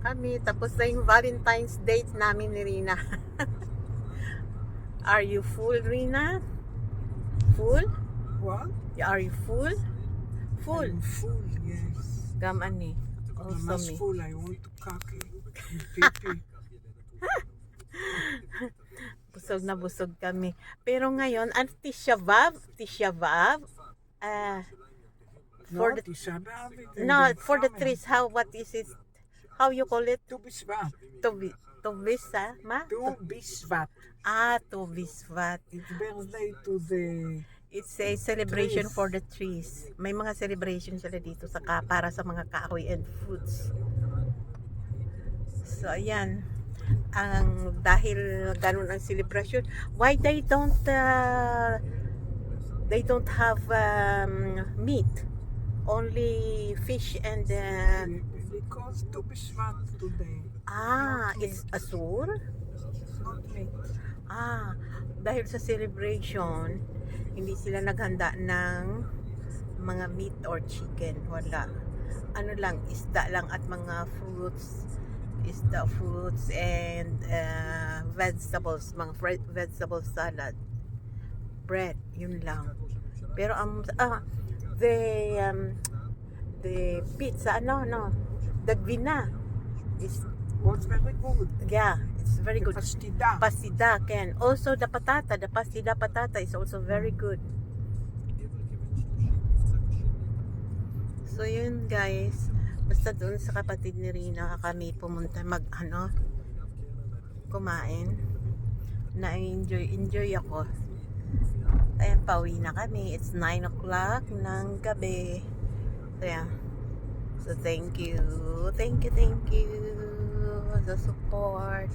kami. Tapos na yung Valentine's date namin ni Rina. Are you full, Rina? Full? What? Are you full? Full. I'm full, yes. Gamani. I'm Also as me. full. I want to kaki. Pipi. Busog kami. Pero ngayon, ang Tisha B'Av, for No, the Tisha B'Av, no, for the coming. trees, what is it? How you call it? Tu B'Shvat. To Visa, ma? Tu B'Shvat. To Visvat. It's birthday to the... It's a celebration Trees. for the trees. May mga celebration sila dito para sa mga kahoy and fruits. So, ayan. Dahil ganun ang celebration, why they don't have meat? Only fish and Because Tu B'Shvat today. it's asur? It's not meat. Dahil sa celebration, hindi sila naghanda ng mga meat or chicken. Wala. Ano lang, isda lang at mga fruits and vegetables, mga vegetable salad, bread, yun lang. Pero the pizza, the gvina is, Was very good. yeah, it's very good. Pastida. Pastida can. Also the pastida patata is also very good. So yun guys, basta doon sa kapatid ni Rina kami pumunta kumain. Enjoy ako. Ayan, pauwi na kami. It's 9 o'clock ng gabi. So yeah. So thank you. Thank you. The support.